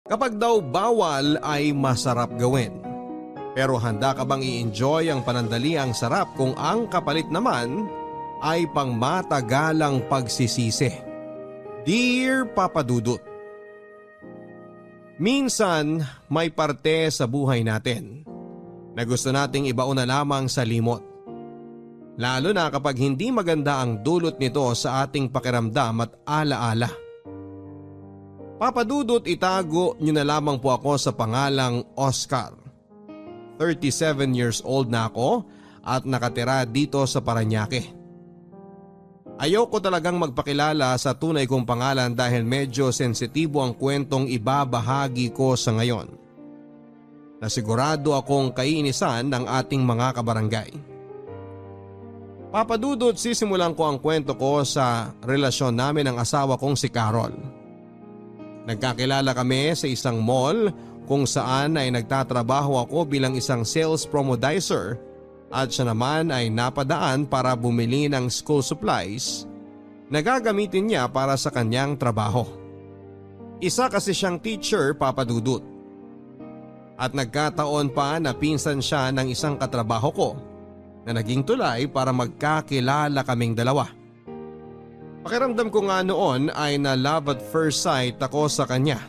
Kapag daw bawal ay masarap gawin. Pero handa ka bang i-enjoy ang panandaliang sarap kung ang kapalit naman ay pangmatagalang pagsisisi? Dear Papa Dudut, minsan may parte sa buhay natin na gusto nating ibaon na lamang sa limot. Lalo na kapag hindi maganda ang dulot nito sa ating pakiramdam at alaala. Papa Dudut, itago niyo na lamang po ako sa pangalang Oscar. 37 years old na ako at nakatira dito sa Parañaque. Ayoko talagang magpakilala sa tunay kong pangalan dahil medyo sensitibo ang kwentong ibabahagi ko sa ngayon. Nasigurado akong kaiinisan ng ating mga kabarangay. Papa Dudut, sisimulan ko ang kwento ko sa relasyon namin ng asawa kong si Carol. Nagkakilala kami sa isang mall kung saan ay nagtatrabaho ako bilang isang sales promodizer at siya naman ay napadaan para bumili ng school supplies na gagamitin niya para sa kanyang trabaho. Isa kasi siyang teacher, Papa Dudut. At nagkataon pa na pinsan siya ng isang katrabaho ko na naging tulay para magkakilala kaming dalawa. Pakiramdam ko nga noon ay na love at first sight ako sa kanya.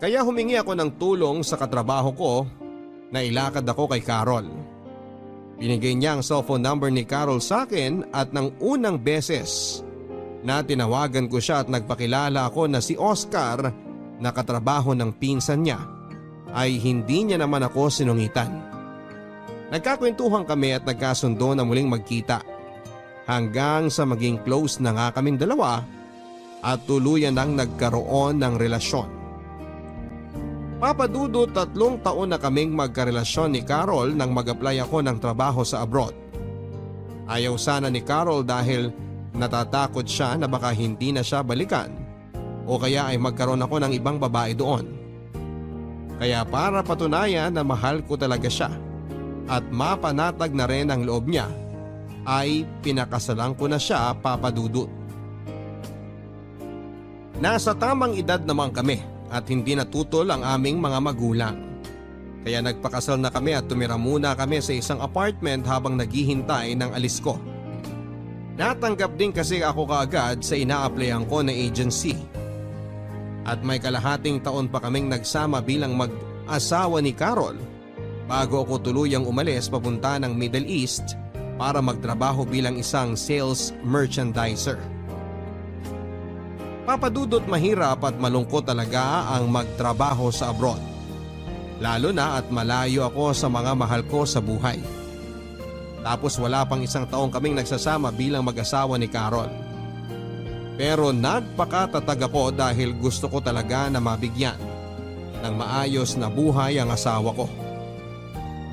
Kaya humingi ako ng tulong sa katrabaho ko na ilakad ako kay Carol. Binigay niya ang cellphone number ni Carol sa akin at nang unang beses na tinawagan ko siya at nagpakilala ako na si Oscar na katrabaho ng pinsan niya ay hindi niya naman ako sinungitan. Nagkakwentuhan kami at nagkasundo na muling magkita. Hanggang sa maging close na nga kaming dalawa at tuluyan nang nagkaroon ng relasyon. Papa Dudut, 3 taon na kaming magkarelasyon ni Carol nang mag-apply ako ng trabaho sa abroad. Ayaw sana ni Carol dahil natatakot siya na baka hindi na siya balikan o kaya ay magkaroon ako ng ibang babae doon. Kaya para patunayan na mahal ko talaga siya at mapanatag na rin ang loob niya, ay pinakasalan ko na siya, Papa Dudut. Nasa tamang edad naman kami at hindi natutol ang aming mga magulang. Kaya nagpakasal na kami at tumira muna kami sa isang apartment habang naghihintay ng alis ko. Natanggap din kasi ako kaagad sa ina-applyan ko na agency. At may kalahating taon pa kaming nagsama bilang mag-asawa ni Carol bago ako tuluyang umalis papunta ng Middle East para magtrabaho bilang isang sales merchandiser. Papa Dudut, mahirap at malungkot talaga ang magtrabaho sa abroad. Lalo na at malayo ako sa mga mahal ko sa buhay. Tapos wala pang 1 taong kaming nagsasama bilang mag-asawa ni Carol. Pero nagpakatatag ako dahil gusto ko talaga na mabigyan ng maayos na buhay ang asawa ko.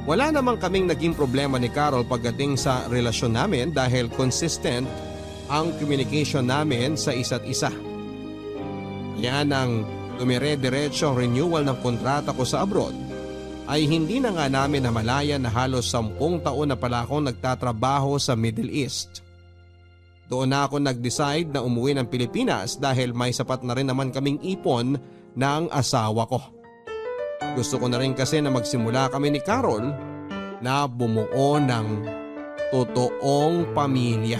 Wala namang kaming naging problema ni Carol pagdating sa relasyon namin dahil consistent ang communication namin sa isa't isa. Yan ang dumire-diretso ang renewal ng kontrata ko sa abroad ay hindi na nga namin namalayan na halos 10 taon na pala akong nagtatrabaho sa Middle East. Doon na ako nag-decide na umuwi ng Pilipinas dahil may sapat na rin naman kaming ipon ng asawa ko. Gusto ko na rin kasi na magsimula kami ni Carol na bumuo ng totoong pamilya.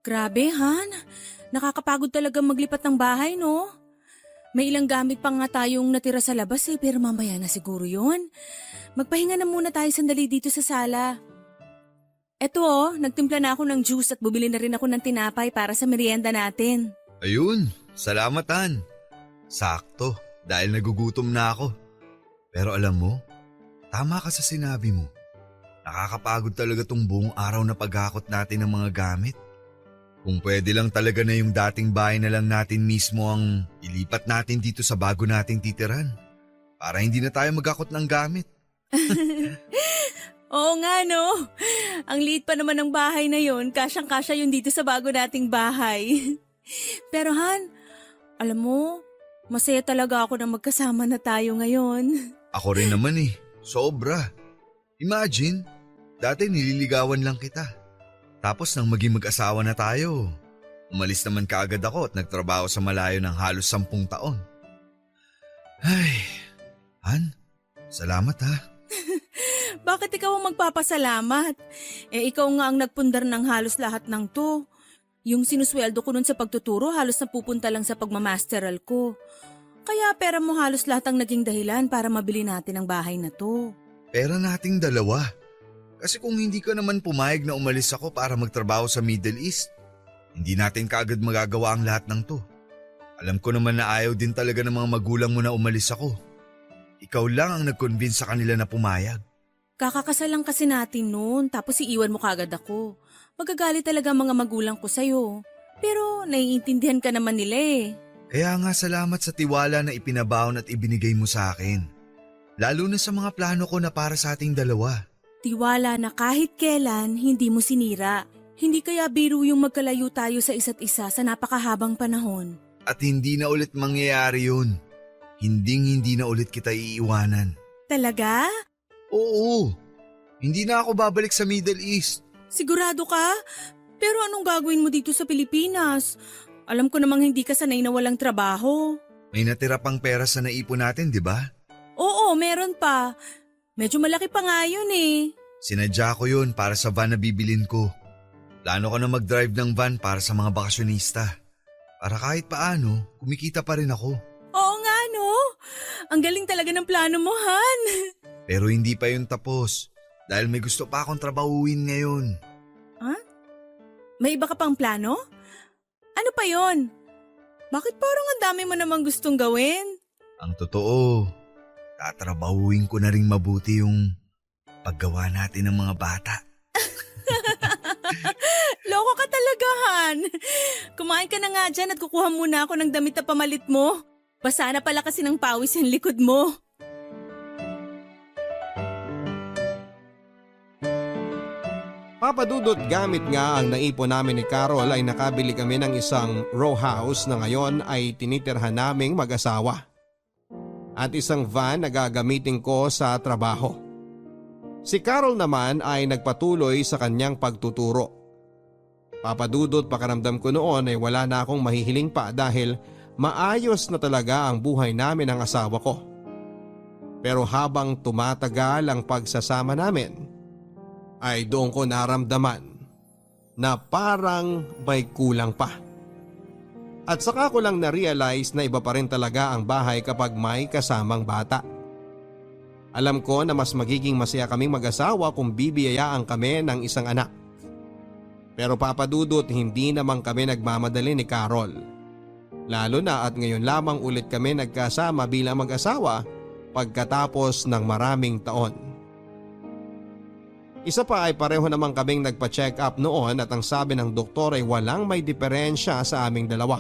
Grabe, Han. Nakakapagod talaga maglipat ng bahay, no? May ilang gamit pa nga tayong natira sa labas pero mamaya na siguro yun. Magpahinga na muna tayo sandali dito sa sala. Eto nagtimpla na ako ng juice at bumili na rin ako ng tinapay para sa merienda natin. Ayun, salamat Han. Sakto, dahil nagugutom na ako. Pero alam mo, tama ka sa sinabi mo. Nakakapagod talaga tong buong araw na paghakot natin ng mga gamit. Kung pwede lang talaga na yung dating bahay na lang natin mismo ang ilipat natin dito sa bago nating titiran. Para hindi na tayo maghakot ng gamit. Oo nga, no? Ang liit pa naman ng bahay na yon, kasyang-kasya yun dito sa bago nating bahay. Pero Han, alam mo, masaya talaga ako na magkasama na tayo ngayon. Ako rin naman sobra. Imagine, Dati nililigawan lang kita. Tapos nang maging mag-asawa na tayo, umalis naman kaagad ako at nagtrabaho sa malayo ng halos 10 taon. Ay, Han, salamat ha. Bakit ikaw ang magpapasalamat? Ikaw nga ang nagpundar ng halos lahat ng to. Yung sinusweldo ko nun sa pagtuturo halos napupunta lang sa pagmamasteral ko. Kaya pera mo halos lahat ang naging dahilan para mabili natin ang bahay na to. Pera nating dalawa. Kasi kung hindi ka naman pumayag na umalis ako para magtrabaho sa Middle East, hindi natin kaagad magagawa ang lahat ng to. Alam ko naman na ayaw din talaga ng mga magulang mo na umalis ako. Ikaw lang ang nag-convince sa kanila na pumayag. Kakakasal lang kasi natin noon tapos iiwan mo kagad ako. Magagalit talaga ang mga magulang ko sa'yo. Pero naiintindihan ka naman nila eh. Kaya nga salamat sa tiwala na ipinabaon at ibinigay mo sa akin. Lalo na sa mga plano ko na para sa ating dalawa. Tiwala na kahit kailan hindi mo sinira. Hindi kaya biro yung magkalayo tayo sa isa't isa sa napakahabang panahon. At hindi na ulit mangyayari yun. Hindi na ulit kita iiwanan. Talaga? Oo. Hindi na ako babalik sa Middle East. Sigurado ka? Pero anong gagawin mo dito sa Pilipinas? Alam ko namang hindi ka sanay na walang trabaho. May natira pang pera sa naipon natin, di ba? Oo, meron pa. Medyo malaki pa nga yun eh. Sinadya ko yun para sa van na bibilin ko. Plano ko na mag-drive ng van para sa mga bakasyonista. Para kahit paano, kumikita pa rin ako. Oo nga no. Ang galing talaga ng plano mo, Han. Pero hindi pa yun tapos. Dahil may gusto pa akong trabahuin ngayon. Ha? May iba ka pang plano? Ano pa yon? Bakit parang ang dami mo namang gustong gawin? Ang totoo, tatrabahuin ko na ring mabuti yung paggawa natin ng mga bata. Loko ka talaga, Han. Kumain ka na nga dyan at kukuha muna ako ng damit na pamalit mo. Basa na pala kasi ng pawis yung likod mo. Papadudot gamit nga ang naipon namin ni Carol ay nakabili kami ng isang row house na ngayon ay tinitirhan naming mag-asawa. At isang van na gagamitin ko sa trabaho. Si Carol naman ay nagpatuloy sa kanyang pagtuturo. Papadudot pakaramdam ko noon ay wala na akong mahihiling pa dahil maayos na talaga ang buhay namin ng asawa ko. Pero habang tumatagal ang pagsasama namin, ay doon ko naramdaman na parang may kulang pa. At saka ko lang na-realize na iba pa rin talaga ang bahay kapag may kasamang bata. Alam ko na mas magiging masaya kaming mag-asawa kung bibiyayaan kami ng isang anak. Pero papadudot hindi naman kami nagmamadali ni Carol. Lalo na at ngayon lamang ulit kami nagkasama bilang mag-asawa pagkatapos ng maraming taon. Isa pa ay pareho naman kaming nagpa-check up noon at ang sabi ng doktor ay walang may diferensya sa aming dalawa.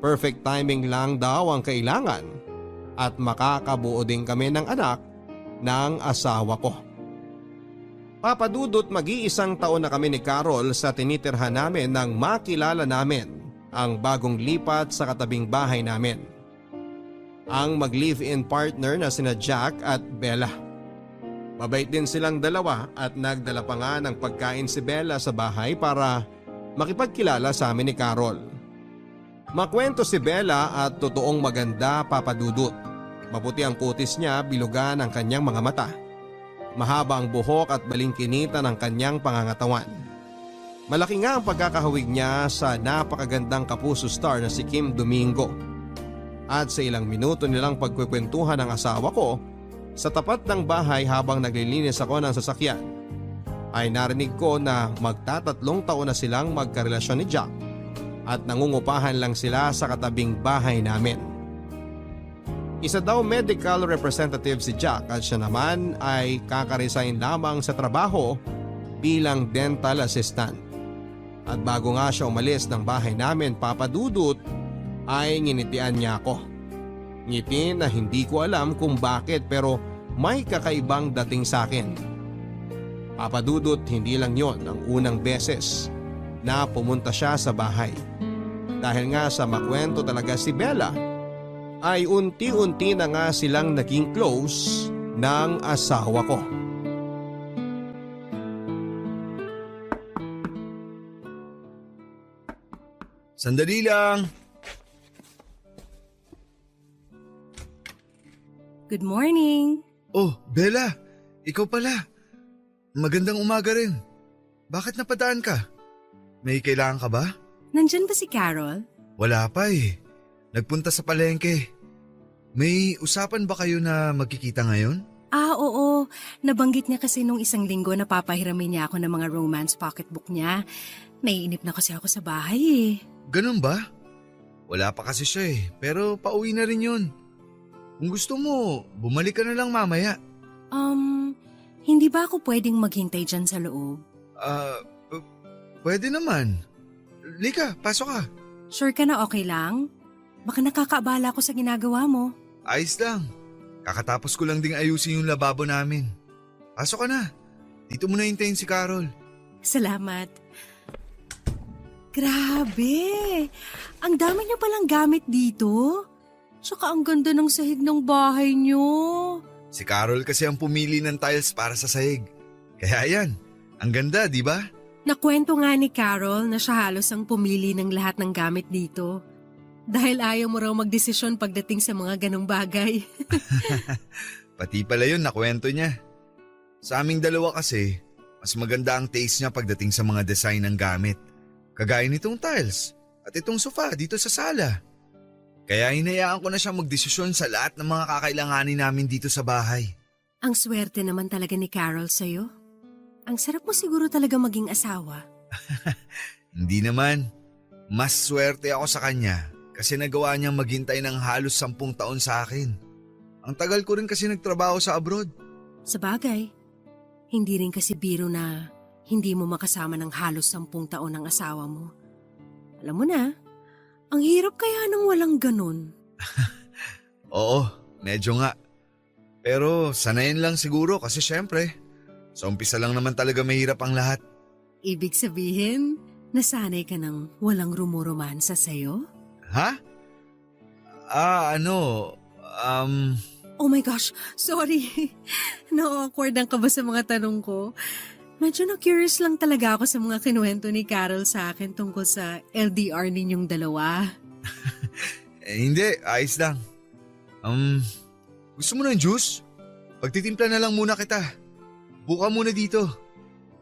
Perfect timing lang daw ang kailangan at makakabuo din kami ng anak ng asawa ko. Papadudot mag-iisang taon na kami ni Carol sa tinitirhan namin nang makilala namin ang bagong lipat sa katabing bahay namin. Ang mag-live-in partner na sina Jack at Bella. Mabait din silang dalawa at nagdala pa nga ng pagkain si Bella sa bahay para makipagkilala sa amin ni Carol. Makwento si Bella at totoong maganda, papadudot. Maputi ang kutis niya, bilugan ang kanyang mga mata. Mahaba ang buhok at balingkinita ng kanyang pangangatawan. Malaki nga ang pagkakahawig niya sa napakagandang kapuso star na si Kim Domingo. At sa ilang minuto nilang pagkukwentuhan ng asawa ko, sa tapat ng bahay habang naglilinis ako ng sasakyan, ay narinig ko na magtatatlong taon na silang magkarelasyon ni Jack at nangungupahan lang sila sa katabing bahay namin. Isa daw medical representative si Jack at siya naman ay kakaresign lamang sa trabaho bilang dental assistant. At bago nga siya umalis ng bahay namin, papadudot, ay nginitian niya ako. Ngiti na hindi ko alam kung bakit pero may kakaibang dating sa akin. Papadudot, hindi lang yon ang unang beses na pumunta siya sa bahay. Dahil nga sa makwento talaga si Bella, ay unti-unti na nga silang naging close ng asawa ko. Sandali lang. Good morning. Oh, Bella. Ikaw pala. Magandang umaga rin. Bakit napadaan ka? May kailangan ka ba? Nandyan ba si Carol? Wala pa eh. Nagpunta sa palengke. May usapan ba kayo na magkikita ngayon? Oo. Nabanggit niya kasi nung isang linggo na papahiramin niya ako ng mga romance pocketbook niya. Naiinip na kasi ako sa bahay eh. Ganun ba? Wala pa kasi siya eh, pero pauwi na rin yun. Kung gusto mo, bumalik ka na lang mamaya. Hindi ba ako pwedeng maghintay dyan sa loob? Pwede naman. Lika, pasok ka. Sure ka na okay lang? Baka nakakaabala ko sa ginagawa mo. Ayos lang. Kakatapos ko lang ding ayusin yung lababo namin. Pasok ka na. Dito mo na hintayin si Carol. Salamat. Grabe! Ang dami niyo palang gamit dito. Tsaka ang ganda ng sahig ng bahay niyo. Si Carol kasi ang pumili ng tiles para sa sahig. Kaya yan, ang ganda, di ba? Nakwento nga ni Carol na siya halos ang pumili ng lahat ng gamit dito. Dahil ayaw mo raw magdesisyon pagdating sa mga ganong bagay. Pati pala yun nakwento niya. Sa aming dalawa kasi, mas maganda ang taste niya pagdating sa mga design ng gamit. Kagaya nitong tiles at itong sofa dito sa sala. Kaya hinayaan ko na siya magdesisyon sa lahat ng mga kakailanganin namin dito sa bahay. Ang swerte naman talaga ni Carol sa'yo. Ang sarap mo siguro talaga maging asawa. Hindi naman. Mas swerte ako sa kanya kasi nagawa niyang maghintay ng halos 10 taon sa akin. Ang tagal ko rin kasi nagtrabaho sa abroad. Sa bagay, hindi rin kasi biro na hindi mo makasama ng halos 10 taon ang asawa mo. Alam mo na, ang hirap kaya nang walang ganun. Oo, medyo nga. Pero sanayin lang siguro kasi syempre, sa umpisa lang naman talaga mahirap ang lahat. Ibig sabihin, nasanay ka ng walang rumoromansa sa'yo? Ha? Oh my gosh, sorry. Na-awkward ka ba sa mga tanong ko? Medyo na-curious lang talaga ako sa mga kinuwento ni Carol sa akin tungkol sa LDR ninyong dalawa. Hindi, ayos lang. Gusto mo ng juice? Pagtitimpla na lang muna kita. Buka muna dito.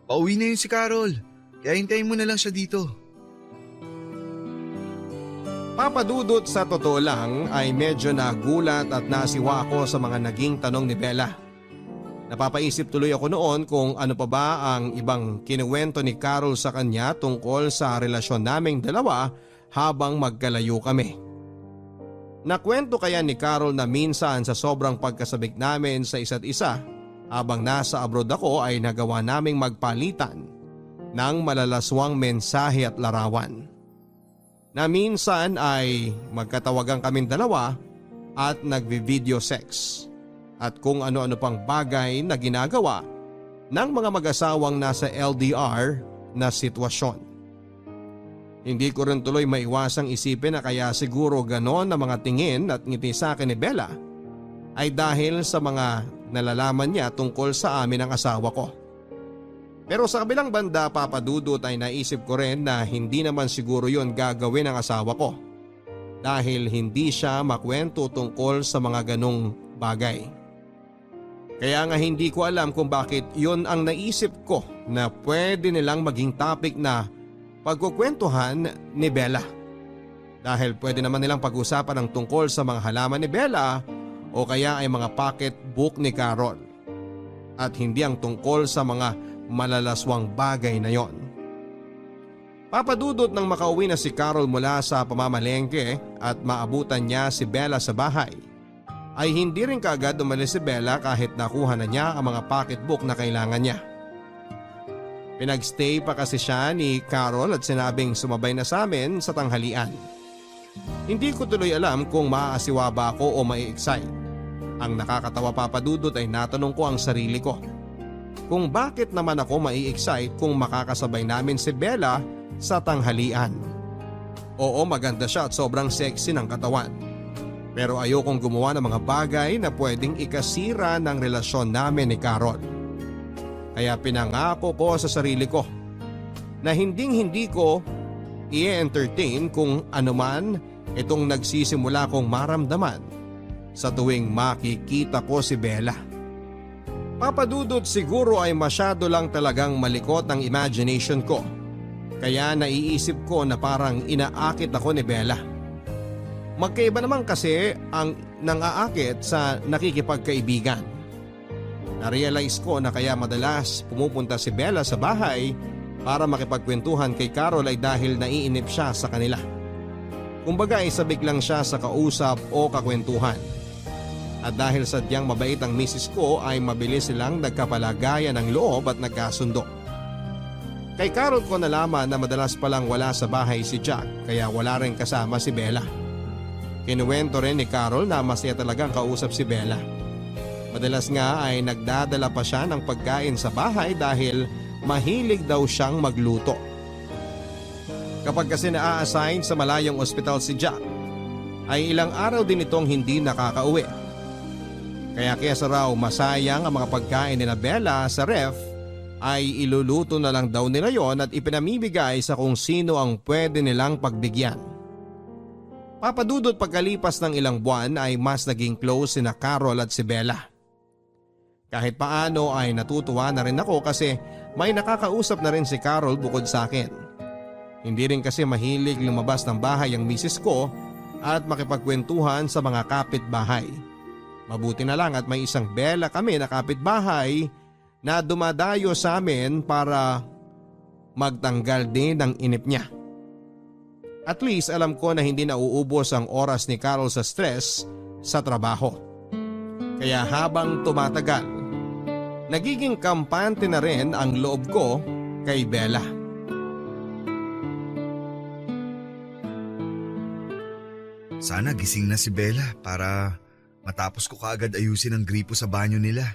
Pauwi na yun si Carol, kaya hintayin mo na lang siya dito. Papadudot, sa totoo lang ay medyo nagulat at nasiwa ako sa mga naging tanong ni Bella. Napapaisip tuloy ako noon kung ano pa ba ang ibang kinuwento ni Carol sa kanya tungkol sa relasyon naming dalawa habang magkalayo kami. Nakwento kaya ni Carol na minsan sa sobrang pagkasabik namin sa isa't isa habang nasa abroad ako ay nagawa naming magpalitan ng malalaswang mensahe at larawan. Na minsan ay magkatawagan kaming dalawa at nagvi-video sex. At kung ano-ano pang bagay na ginagawa ng mga mag-asawang nasa LDR na sitwasyon. Hindi ko rin tuloy maiwasang isipin na kaya siguro ganon na mga tingin at ngiti sa akin ni Bella ay dahil sa mga nalalaman niya tungkol sa amin ng asawa ko. Pero sa kabilang banda, Papadudot, ay naisip ko rin na hindi naman siguro yon gagawin ng asawa ko dahil hindi siya makwento tungkol sa mga ganong bagay. Kaya nga hindi ko alam kung bakit yon ang naisip ko na pwede nilang maging topic na pagkukwentuhan ni Bella. Dahil pwede naman nilang pag-usapan ang tungkol sa mga halaman ni Bella o kaya ay mga pocketbook ni Carol. At hindi ang tungkol sa mga malalaswang bagay na yon. Papadudot, nang makauwi na si Carol mula sa pamamalengke at maabutan niya si Bella sa bahay, ay hindi rin kaagad umalis si Bella kahit nakuha na niya ang mga pocketbook na kailangan niya. Pinagstay pa kasi siya ni Carol at sinabing sumabay na sa amin sa tanghalian. Hindi ko tuloy alam kung maaasiwa ba ako o mai-excite. Ang nakakatawa, Papadudot, ay natanong ko ang sarili ko kung bakit naman ako mai-excite kung makakasabay namin si Bella sa tanghalian. Oo, maganda siya at sobrang sexy ng katawan. Pero ayokong gumawa ng mga bagay na pwedeng ikasira ng relasyon namin ni Carol. Kaya pinangako ko sa sarili ko na hindi ko i-entertain kung anuman itong nagsisimula kong maramdaman sa tuwing makikita ko si Bella. Papadudot siguro ay masyado lang talagang malikot ang imagination ko. Kaya naiisip ko na parang inaakit ako ni Bella. Magkaiba naman kasi ang nang-aakit sa nakikipagkaibigan. Narealize ko na kaya madalas pumupunta si Bella sa bahay para makipagkwentuhan kay Carol ay dahil naiinip siya sa kanila. Kumbaga ay sabik lang siya sa kausap o kakwentuhan. At dahil sadyang mabait ang misis ko ay mabilis silang nagkapalagayan ng loob at nagkasundo. Kay Carol ko nalaman na madalas palang wala sa bahay si Jack kaya wala rin kasama si Bella. Kinuwento rin ni Carol na masaya talagang kausap si Bella. Madalas nga ay nagdadala pa siya ng pagkain sa bahay dahil mahilig daw siyang magluto. Kapag kasi na-assign sa malayong ospital si Jack, ay ilang araw din itong hindi nakakauwi. Kaya kesa raw masayang ang mga pagkain ni Bella sa ref, ay iluluto na lang daw nila yon at ipinamimigay sa kung sino ang pwede nilang pagbigyan. Papadudot pagkalipas ng ilang buwan ay mas naging close sina Carol at si Bella. Kahit paano ay natutuwa na rin ako kasi may nakakausap na rin si Carol bukod sa akin. Hindi rin kasi mahilig lumabas ng bahay ang misis ko at makipagkwentuhan sa mga kapitbahay. Mabuti na lang at may isang Bella kami na kapitbahay na dumadayo sa amin para magtanggal din ng inip niya. At least alam ko na hindi nauubos ang oras ni Carol sa stress sa trabaho. Kaya habang tumatagal, nagiging kampante na rin ang loob ko kay Bella. Sana gising na si Bella para matapos ko kaagad ayusin ang gripo sa banyo nila.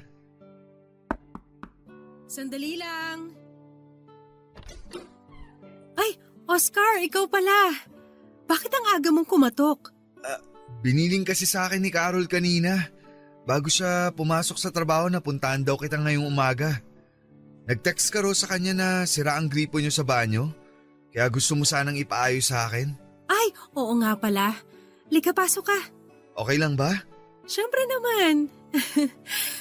Sandali lang. Ay, Oscar, ikaw pala. Bakit ang aga mong kumatok? Biniling kasi sa akin ni Carol kanina. Bago siya pumasok sa trabaho na puntahan daw kita ngayong umaga. Nag-text ka raw sa kanya na sira ang gripo niyo sa banyo. Kaya gusto mo sanang ipaayos sa akin. Ay, oo nga pala. Lika, pasok ka. Okay lang ba? Siyempre naman.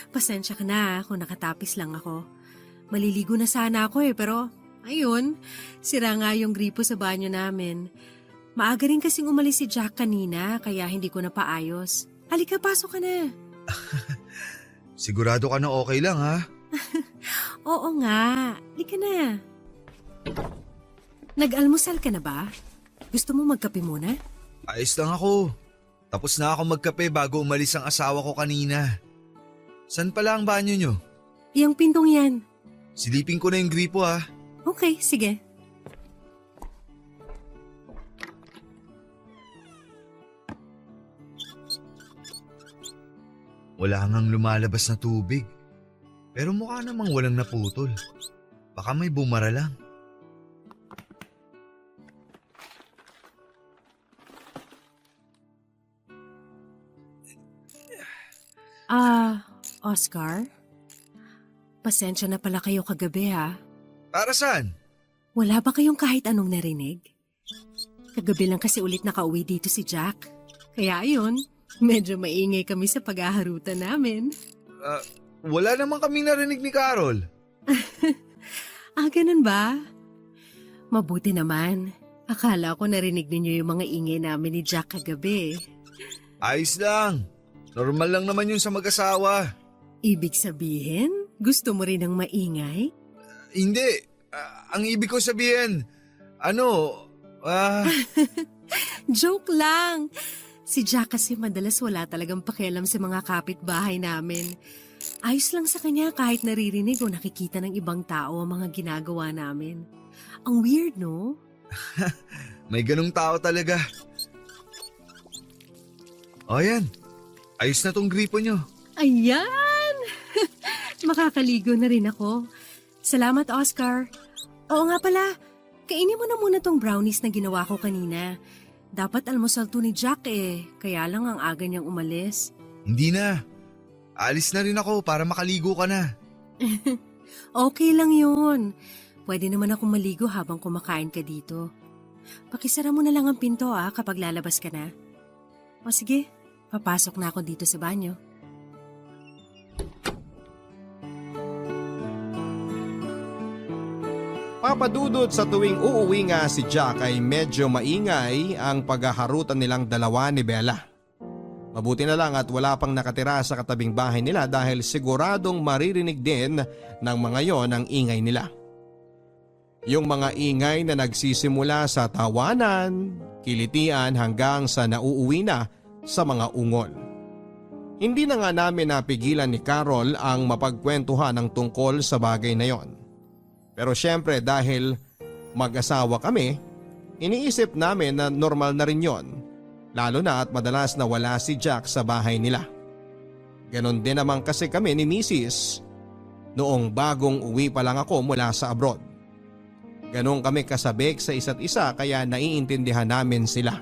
Pasensya ka na kung nakatapis lang ako. Maliligo na sana ako pero ayun, sira nga yung gripo sa banyo namin. Maaga rin kasing umalis si Jack kanina kaya hindi ko na paayos. Halika, pasok ka na. Sigurado ka na okay lang ha? Oo nga, halika na. Nag-almusal ka na ba? Gusto mo magkape muna? Ayos lang ako. Tapos na ako magkape bago umalis ang asawa ko kanina. San pala ang banyo nyo? Yang pintong yan. Silipin ko na yung gripo ha. Okay, sige. Wala ngang lumalabas na tubig. Pero mukha namang walang naputol. Baka may bumara lang. Oscar? Pasensya na pala kayo kagabi ha. Para saan? Wala ba kayong kahit anong narinig? Kagabi lang kasi ulit nakauwi dito si Jack. Kaya ayun, medyo maingay kami sa paghaharutan namin. Wala naman kami narinig ni Carol. Ganun ba? Mabuti naman. Akala ko narinig ninyo yung mga ingay namin ni Jack kagabi. Ayos lang. Normal lang naman yun sa mag-asawa. Ibig sabihin, gusto mo rin ng maingay? Hindi. Ang ibig ko sabihin, Joke lang. Si Jack kasi madalas wala talagang pakialam sa mga kapitbahay namin. Ayos lang sa kanya kahit naririnig o nakikita ng ibang tao ang mga ginagawa namin. Ang weird, no? May ganung tao talaga. O yan, ayos na tong gripo nyo. Ayan! Makakaligo na rin ako. Salamat, Oscar. Oo nga pala, kainin mo na muna tong brownies na ginawa ko kanina. Dapat almusal to ni Jack kaya lang ang aga niyang umalis. Hindi na. Alis na rin ako para makaligo ka na. Okay lang yun. Pwede naman akong maligo habang kumakain ka dito. Pakisara mo na lang ang pinto kapag lalabas ka na. O sige, papasok na ako dito sa banyo. Papadudot sa tuwing uuwi nga si Jack ay medyo maingay ang paghaharutan nilang dalawa ni Bella. Mabuti na lang at wala pang nakatira sa katabing bahay nila dahil siguradong maririnig din ng mga yon ang ingay nila. Yung mga ingay na nagsisimula sa tawanan, kilitian hanggang sa nauuwi na sa mga ungol. Hindi na nga namin napigilan ni Carol ang mapagkwentuhan ng tungkol sa bagay na yon. Pero syempre dahil mag-asawa kami, iniisip namin na normal na rin yon. Lalo na at madalas na wala si Jack sa bahay nila. Ganon din naman kasi kami ni Mrs. noong bagong uwi pa lang ako mula sa abroad. Ganon kami kasabik sa isa't isa kaya naiintindihan namin sila.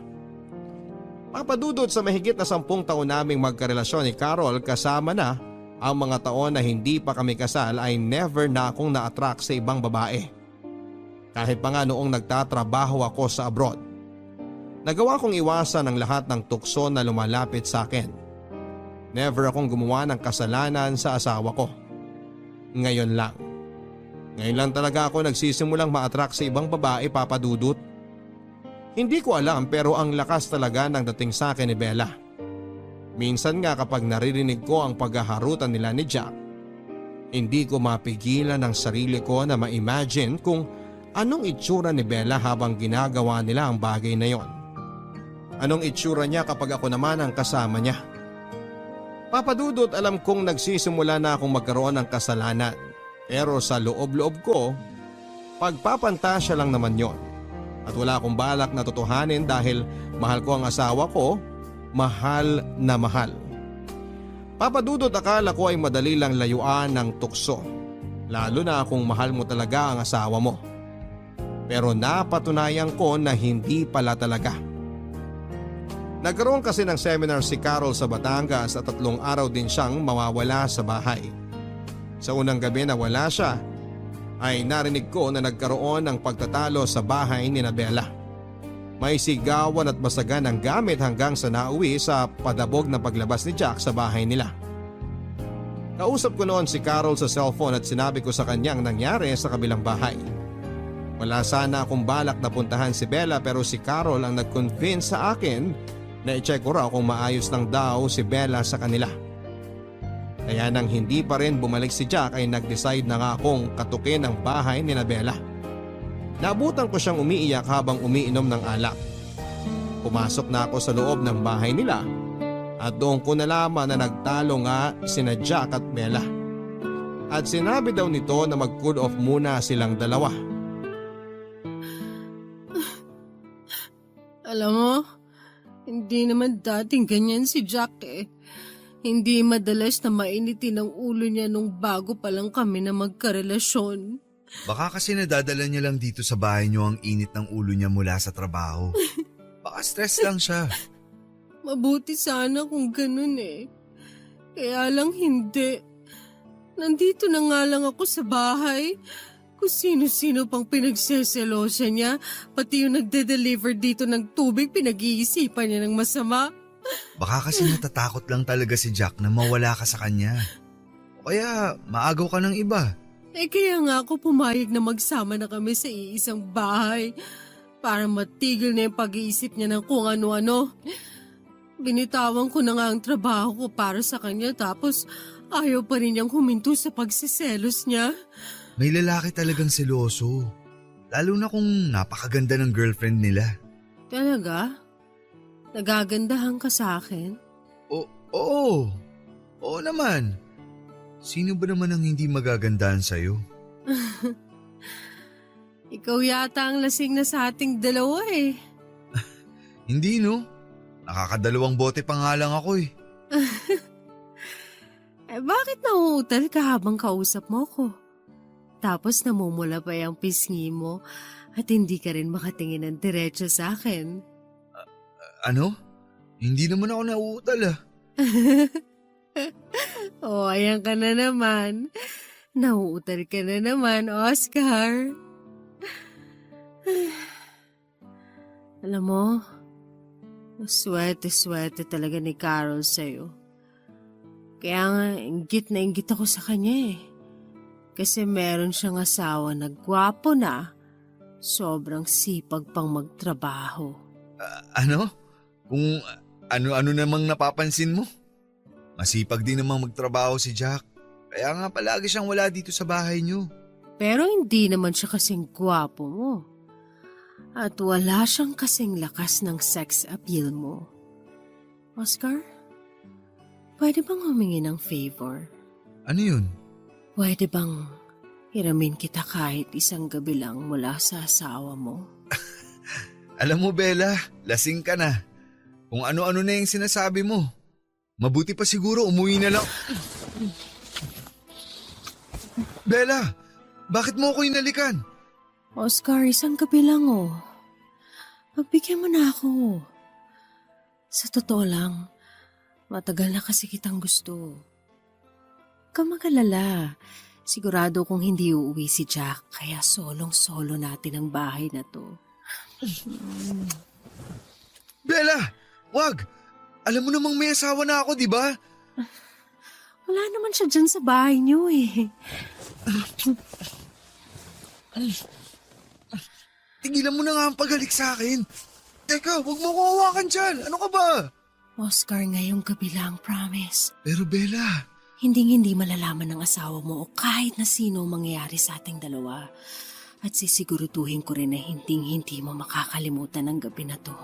Papadudot sa mahigit na 10 taon naming magkarelasyon ni Carol kasama na ang mga taon na hindi pa kami kasal ay never na akong na-attract sa ibang babae. Kahit pa nga noong nagtatrabaho ako sa abroad. Nagawa kong iwasan ang lahat ng tukso na lumalapit sa akin. Never akong gumawa ng kasalanan sa asawa ko. Ngayon lang. Ngayon lang talaga ako nagsisimulang ma-attract sa ibang babae, Papadudot. Hindi ko alam pero ang lakas talaga ng dating sa akin ni Bella. Minsan nga kapag naririnig ko ang paghaharutan nila ni Jack, hindi ko mapigilan ang sarili ko na ma-imagine kung anong itsura ni Bella habang ginagawa nila ang bagay na yon. Anong itsura niya kapag ako naman ang kasama niya. Papadudot, alam kong nagsisimula na akong magkaroon ng kasalanan. Pero sa loob-loob ko, pagpapantasya lang naman yon. At wala akong balak na totohanin dahil mahal ko ang asawa ko, mahal na mahal. Papadudot, akala ko ay madali lang layuan ng tukso. Lalo na kung mahal mo talaga ang asawa mo. Pero napatunayan ko na hindi pala talaga. Nagkaroon kasi ng seminar si Carol sa Batangas at 3 araw din siyang mawawala sa bahay. Sa unang gabi na wala siya, ay narinig ko na nagkaroon ng pagtatalo sa bahay ni Bella. May sigawan at basagan ng gamit hanggang sa nauwi sa padabog na paglabas ni Jack sa bahay nila. Kausap ko noon si Carol sa cellphone at sinabi ko sa kanyang nangyari sa kabilang bahay. Wala sana akong balak na puntahan si Bella pero si Carol ang nag-convince sa akin na i-check ko raw kung maayos lang daw si Bella sa kanila. Kaya nang hindi pa rin bumalik si Jack ay nag-decide na nga akong katukin ang bahay ni Bella. Naabutan ko siyang umiiyak habang umiinom ng alak. Pumasok na ako sa loob ng bahay nila at doon ko nalaman na nagtalo nga sina Jack at Bella. At sinabi daw nito na mag-cool off muna silang dalawa. Alam mo, hindi naman dating ganyan si Jack eh. Hindi madalas na mainitin ang ulo niya nung bago pa lang kami na magkarelasyon. Baka kasi nadadala niya lang dito sa bahay niyo ang init ng ulo niya mula sa trabaho. Baka stress lang siya. Mabuti sana kung ganun eh. Kaya lang hindi. Nandito na nga lang ako sa bahay. Kung sino-sino pang pinagseselosa niya, pati yung nagde-deliver dito ng tubig, pinag-iisipan niya ng masama. Baka kasi natatakot lang talaga si Jack na mawala ka sa kanya. O kaya maagaw ka ng iba. Kaya nga ako pumayag na magsama na kami sa iisang bahay para matigil na yung pag-iisip niya ng kung ano-ano. Binitawan ko na nga ang trabaho ko para sa kanya tapos ayaw pa rin niyang huminto sa pagsiselos niya. May lalaki talagang seloso. Lalo na kung napakaganda ng girlfriend nila. Talaga? Nagagandahan ka sa akin? Oo. Oo naman. Sino ba naman ang hindi magagandahan sa'yo? Ikaw yata ang lasing na sa ating dalawa eh. Hindi no. Nakakadalawang bote pa nga lang ako eh. Bakit nauutal ka habang kausap mo ko? Tapos namumula pa yung pisngi mo at hindi ka rin makatingin ng diretso sa akin. Ano? Hindi naman ako nauutal ah. Ayan ka na naman. Nauutal ka na naman, Oscar. Alam mo, swerte talaga ni Carol sa'yo. Kaya nga, inggit na inggit ako sa kanya eh. Kasi meron siyang asawa na gwapo na, sobrang sipag pang magtrabaho. Ano? Kung ano-ano namang napapansin mo? Masipag din namang magtrabaho si Jack. Kaya nga palagi siyang wala dito sa bahay niyo. Pero hindi naman siya kasing gwapo mo. At wala siyang kasing lakas ng sex appeal mo. Oscar, pwede bang humingi ng favor? Ano yun? Pwede bang hiramin kita kahit isang gabi lang mula sa asawa mo? Alam mo Bella, lasing ka na. Kung ano-ano na yung sinasabi mo. Mabuti pa siguro umuwi na lang. Bella, bakit mo ako inalikan? Oscar, isang gabi lang oh. Pagbigyan mo na ako. Sa totoo lang, matagal na kasi kitang gusto. Huwag kang mag-alala. Sigurado kung hindi uuwi si Jack, kaya solong-solo natin ang bahay na to. Bella, wag! Alam mo namang may asawa na ako, di ba? Wala naman siya dyan sa bahay niyo eh. Tigilan mo na nga ang paghalik sa akin. Teka, wag mo ko hawakan dyan. Ano ka ba? Oscar, ngayong gabi lang, promise. Pero Bella, Hinding-hindi malalaman ng asawa mo o kahit na sino ang mangyayari sa ating dalawa. At sisiguraduhin ko rin na hinding-hindi mo makakalimutan ang gabi na to.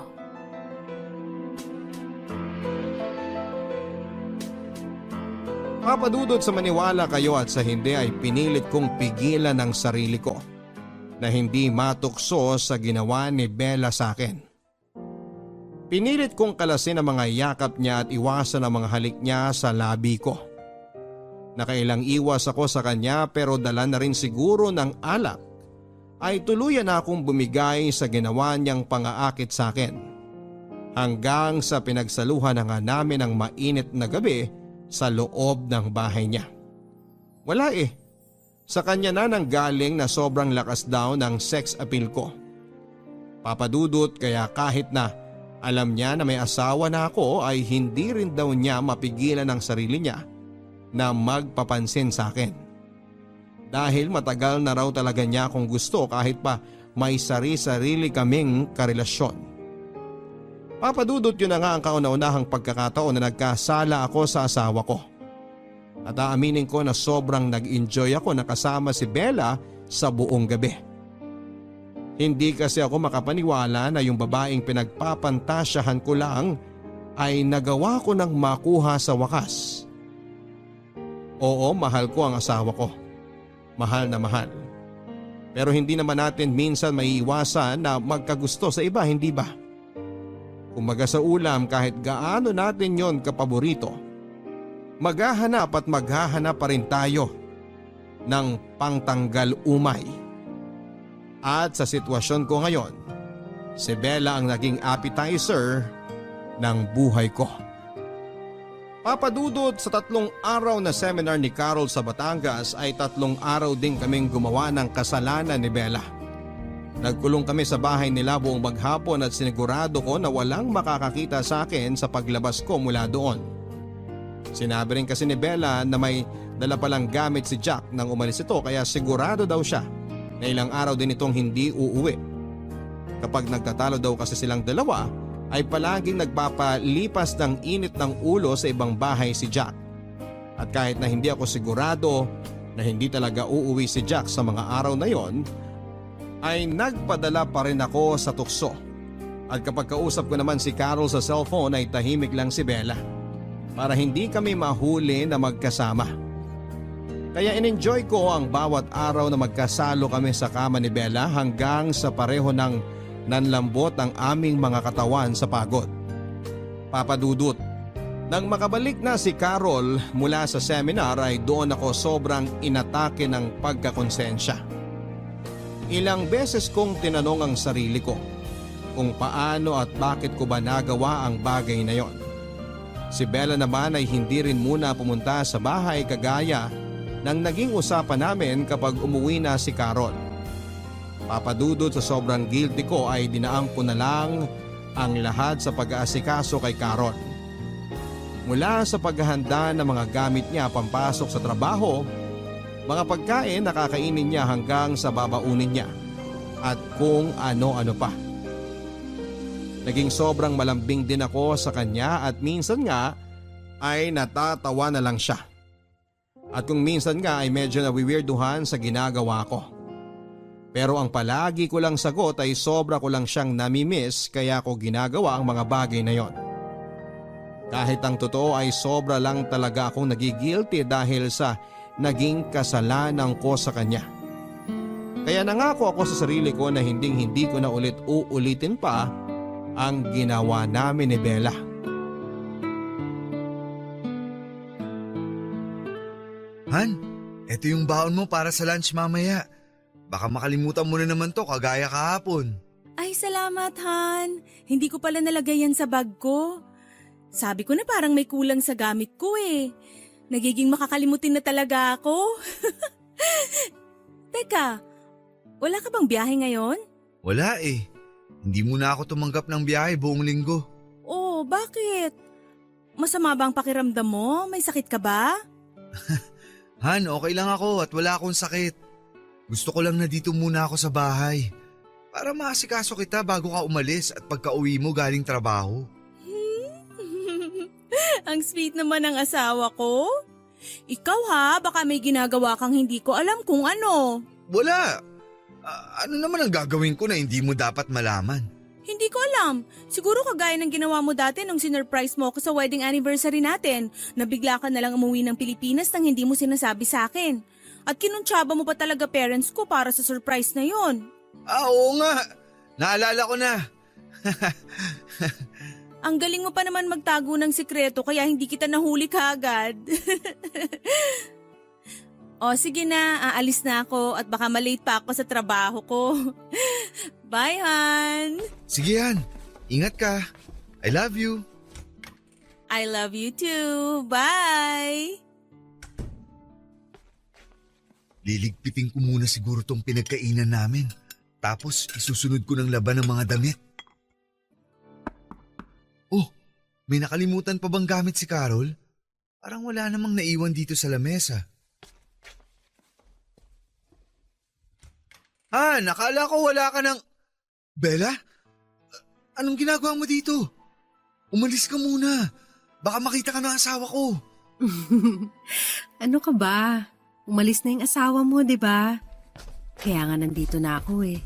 Papadudod sa maniwala kayo at sa hindi ay pinilit kong pigilan ang sarili ko na hindi matukso sa ginawa ni Bella sa akin. Pinilit kong kalasin ang mga yakap niya at iwasan ang mga halik niya sa labi ko. Nakailang iwas ako sa kanya pero dala na rin siguro ng alak ay tuluyan na akong bumigay sa ginawa niyang pangaakit sa akin. Hanggang sa pinagsaluhan na nga namin ang mainit na gabi sa loob ng bahay niya. Wala eh. Sa kanya na nanggaling na sobrang lakas daw ng sex appeal ko. Papadudot kaya kahit na alam niya na may asawa na ako ay hindi rin daw niya mapigilan ang sarili niya na magpapansin sa akin. Dahil matagal na raw talaga niya akong gusto kahit pa may sari-sarili kaming karelasyon. Papadudot yun na nga ang kauna-unahang pagkakataon na nagkasala ako sa asawa ko. At aaminin ko na sobrang nag-enjoy ako na kasama si Bella sa buong gabi. Hindi kasi ako makapaniwala na yung babaeng pinagpapantasyahan ko lang ay nagawa ko ng makuha sa wakas. Oo, mahal ko ang asawa ko. Mahal na mahal. Pero hindi naman natin minsan maiiwasan na magkagusto sa iba, hindi ba? Kumaga sa ulam kahit gaano natin yon kapaborito, maghahanap at maghahanap pa rin tayo ng pangtanggal umay. At sa sitwasyon ko ngayon, si Bella ang naging appetizer ng buhay ko. Papadudot sa 3 araw na seminar ni Carol sa Batangas ay 3 araw din kaming gumawa ng kasalanan ni Bella. Nagkulong kami sa bahay nila buong maghapon at sinigurado ko na walang makakakita sa akin sa paglabas ko mula doon. Sinabi rin kasi ni Bella na may dala palang gamit si Jack nang umalis ito kaya sigurado daw siya na ilang araw din itong hindi uuwi. Kapag nagtatalo daw kasi silang dalawa ay palaging nagpapalipas ng init ng ulo sa ibang bahay si Jack. At kahit na hindi ako sigurado na hindi talaga uuwi si Jack sa mga araw na yon, ay nagpadala pa rin ako sa tukso. At kapag kausap ko naman si Carol sa cellphone ay tahimik lang si Bella para hindi kami mahuli na magkasama. Kaya in-enjoy ko ang bawat araw na magkasalo kami sa kama ni Bella hanggang sa pareho ng nanlambot ang aming mga katawan sa pagod. Papadudot, nang makabalik na si Carol mula sa seminar ay doon ako sobrang inatake ng pagkakonsensya. Ilang beses kong tinanong ang sarili ko kung paano at bakit ko ba nagawa ang bagay na yon. Si Bella naman ay hindi rin muna pumunta sa bahay kagaya ng naging usapan namin kapag umuwi na si Carol. Papadudot sa sobrang guilty ko ay dinaang ko na lang ang lahat sa pag-aasikaso kay Carol. Mula sa paghahanda ng mga gamit niya pampasok sa trabaho, mga pagkain na kakainin niya hanggang sa babaunin niya at kung ano-ano pa. Naging sobrang malambing din ako sa kanya at minsan nga ay natatawa na lang siya. At kung minsan nga ay medyo nawiwirduhan sa ginagawa ko. Pero ang palagi ko lang sagot ay sobra ko lang siyang namimiss kaya ko ginagawa ang mga bagay na yon. Kahit ang totoo ay sobra lang talaga akong nagigilty dahil sa naging kasalanan ko sa kanya. Kaya nangako ako sa sarili ko na hindi ko na ulit uulitin pa ang ginawa namin ni Bella. Han, eto yung baon mo para sa lunch mamaya. Baka makalimutan mo na naman to kagaya kahapon. Ay, salamat, Han. Hindi ko pala nalagay yan sa bag ko. Sabi ko na parang may kulang sa gamit ko eh. Nagiging makakalimutin na talaga ako. Teka, wala ka bang biyahe ngayon? Wala eh. Hindi mo na ako tumanggap ng biyahe buong linggo. Oh, bakit? Masama ba ang pakiramdam mo? May sakit ka ba? Han, okay lang ako at wala akong sakit. Gusto ko lang na dito muna ako sa bahay. Para maasikaso kita bago ka umalis at pagka-uwi mo galing trabaho. Ang sweet naman ng asawa ko. Ikaw ha, baka may ginagawa kang hindi ko alam kung ano. Wala. Ano naman ang gagawin ko na hindi mo dapat malaman? Hindi ko alam. Siguro kagaya ng ginawa mo dati nung sinurprise mo ako sa wedding anniversary natin. Nabigla ka na lang umuwi ng Pilipinas nang hindi mo sinasabi sa akin. At kinuntsaba mo pa talaga parents ko para sa surprise na yon. Oo nga. Naalala ko na. Ang galing mo pa naman magtago ng sikreto kaya hindi kita nahuli kaagad. O sige na, aalis na ako at baka malate pa ako sa trabaho ko. Bye, Han! Sige Han, ingat ka. I love you. I love you too. Bye! Liligpitin ko muna siguro tong pinagkainan namin. Tapos isusunod ko ng laban ng mga damit. Oh, may nakalimutan pa bang gamit si Carol? Parang wala namang naiwan dito sa lamesa. Nakala ko wala ka ng… Bella? Anong ginagawa mo dito? Umalis ka muna. Baka makita ka ng asawa ko. Ano ka ba? Umalis na yung asawa mo, di ba? Kaya nga nandito na ako eh.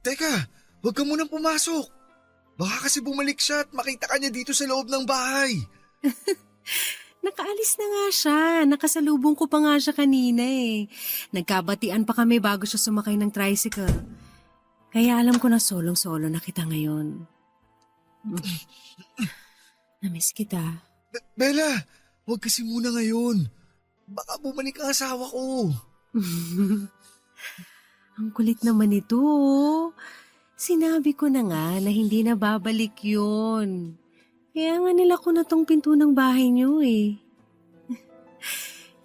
Teka, huwag ka munang pumasok. Baka kasi bumalik siya at makita ka niya dito sa loob ng bahay. Nakaalis na nga siya. Nakasalubong ko pa nga siya kanina eh. Nagkabatian pa kami bago siya sumakay ng tricycle. Kaya alam ko na solong-solo na kita ngayon. Namiss kita. Bella, huwag kasi muna ngayon. Baka bumalik ang asawa ko. Ang kulit naman ito. Sinabi ko na nga na hindi na babalik yun. Kaya nga nila ko na tong pinto ng bahay niyo eh.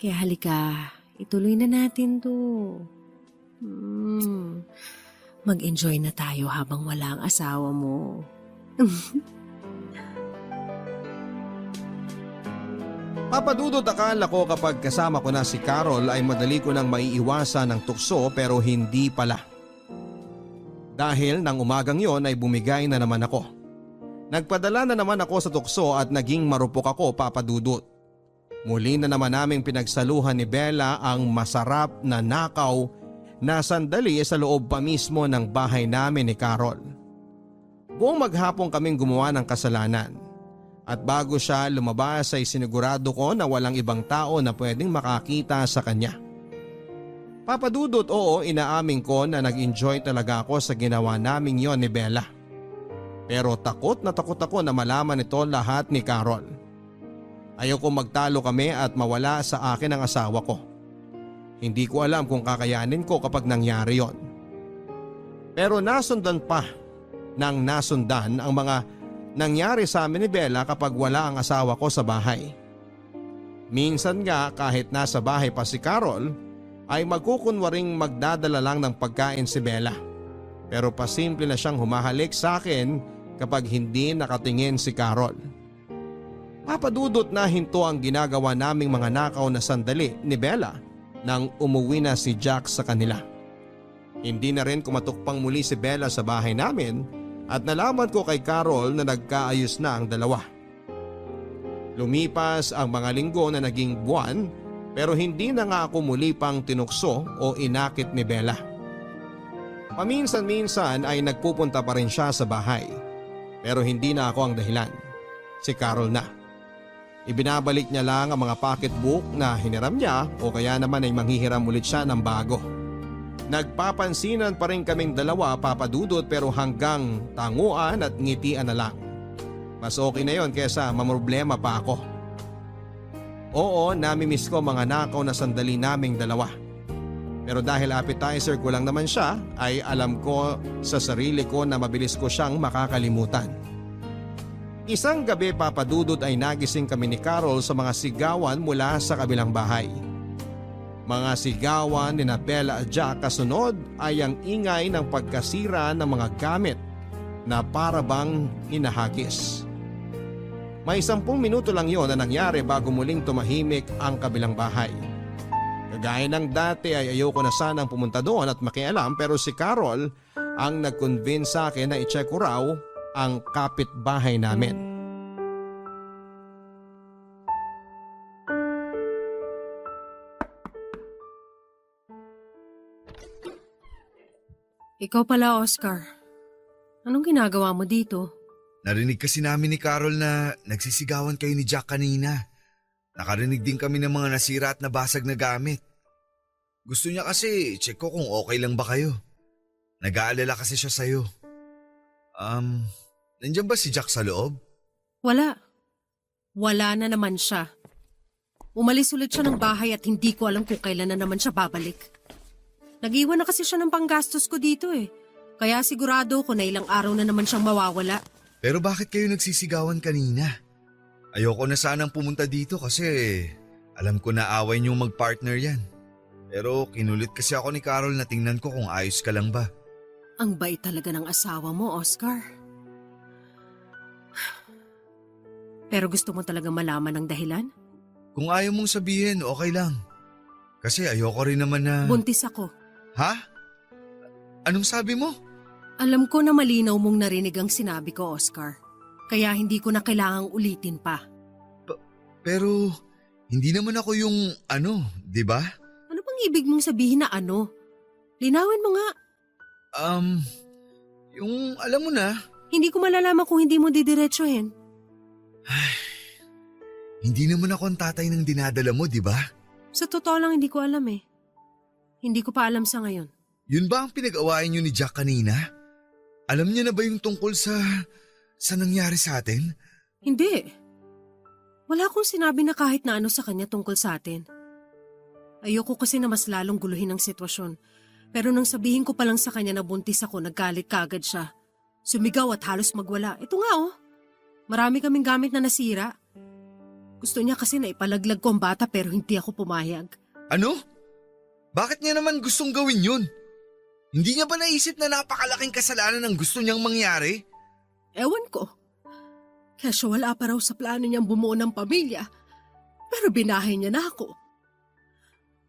Kaya halika, ituloy na natin to. Mag-enjoy na tayo habang wala ang asawa mo. Papadudot akala ko kapag kasama ko na si Carol ay madali ko nang maiiwasan ng tukso pero hindi pala. Dahil nang umagang yon ay bumigay na naman ako. Nagpadala na naman ako sa tukso at naging marupok ako, Papadudot. Muli na naman naming pinagsaluhan ni Bella ang masarap na nakaw na sandali sa loob pa mismo ng bahay namin ni Carol. Buong maghapon kaming gumawa ng kasalanan. At bago siya lumabas ay sinigurado ko na walang ibang tao na pwedeng makakita sa kanya. Papadudot, oo, inaamin ko na nag-enjoy talaga ako sa ginawa naming yon ni Bella. Pero takot na takot ako na malaman ito lahat ni Carol. Ayoko magtalo kami at mawala sa akin ang asawa ko. Hindi ko alam kung kakayanin ko kapag nangyari yon. Pero nasundan pa ng nasundan ang mga nangyari sa amin ni Bella kapag wala ang asawa ko sa bahay. Minsan nga kahit nasa bahay pa si Carol ay magkukunwaring magdadala lang ng pagkain si Bella. pero pasimple na siyang humahalik sa akin kapag hindi nakatingin si Carol. Papadudot na hinto ang ginagawa naming mga nakaw na sandali ni Bella nang umuwi na si Jack sa kanila. Hindi na rin kumatok pang muli si Bella sa bahay namin at nalaman ko kay Carol na nagkaayos na ang dalawa. Lumipas ang mga linggo na naging buwan pero hindi na nga ako muli pang tinukso o inakit ni Bella. Paminsan-minsan ay nagpupunta pa rin siya sa bahay pero hindi na ako ang dahilan. Si Carol na. Ibinabalik niya lang ang mga pocketbook na hiniram niya o kaya naman ay manghihiram ulit siya ng bago. Nagpapansinan pa rin kaming dalawa, Papa Dudut, pero hanggang tanguan at ngitian na lang. Mas okay na yon kesa mamroblema pa ako. Oo, namimiss ko mga nakaw na sandali naming dalawa. Pero dahil appetizer ko lang naman siya ay alam ko sa sarili ko na mabilis ko siyang makakalimutan. Isang gabi, Papa Dudut, ay nagising kami ni Carol sa mga sigawan mula sa kabilang bahay. Mga sigawan ni Bella at Jack, kasunod ay ang ingay ng pagkasira ng mga gamit na para bang hinahagis. May 10 minuto lang yon na nangyari bago muling tumahimik ang kabilang bahay. Kagaya ng dati ay ayoko na sanang pumunta doon at makialam pero si Carol ang nag-convince sa akin na i-check ko raw ang kapitbahay namin. Ikaw pala, Oscar. Anong ginagawa mo dito? Narinig kasi namin ni Carol na nagsisigawan kayo ni Jack kanina. Nakarinig din kami ng mga nasira at nabasag na gamit. Gusto niya kasi check ko kung okay lang ba kayo. Nag-aalala kasi siya sa'yo. Nandiyan ba si Jack sa loob? Wala. Wala na naman siya. Umalis ulit siya ng bahay at hindi ko alam kung kailan na naman siya babalik. Nag-iwan na kasi siya ng panggastos ko dito eh. Kaya sigurado ko na ilang araw na naman siyang mawawala. Pero bakit kayo nagsisigawan kanina? Ayoko na sanang pumunta dito kasi alam ko na away niyong mag-partner yan. Pero kinulit kasi ako ni Carol na tingnan ko kung ayos ka lang ba. Ang bait talaga ng asawa mo, Oscar. Pero gusto mo talaga malaman ang dahilan? Kung ayaw mong sabihin, okay lang. Kasi ayoko rin naman na… Buntis ako. Ha? Anong sabi mo? Alam ko na malinaw mong narinig ang sinabi ko, Oscar. Kaya hindi ko na kailangang ulitin pa. Pero hindi naman ako yung di ba? Ano bang ibig mong sabihin na ano? Linawin mo nga. Yung alam mo na. Hindi ko malalaman kung hindi mo didiretsuhin. Hindi naman ako ang tatay ng dinadala mo, di ba? Sa totoo lang hindi ko alam eh. Hindi ko pa alam sa ngayon. Yun ba ang pinag-awayan niyo ni Jack kanina? Alam niya na ba yung tungkol sa nangyari sa atin? Hindi. Wala akong sinabi na kahit na ano sa kanya tungkol sa atin. Ayoko kasi na mas lalong guluhin ang sitwasyon. Pero nang sabihin ko pa lang sa kanya na buntis ako, naggalit kaagad siya. Sumigaw at halos magwala. Ito nga oh. Marami kaming gamit na nasira. Gusto niya kasi na ipalaglag ko ang bata pero hindi ako pumayag. Ano? Bakit niya naman gustong gawin yun? Hindi niya ba naisip na napakalaking kasalanan ang gusto niyang mangyari? Ewan ko. Kesyo wala pa raw sa plano niyang bumuo ng pamilya. Pero binahay niya na ako.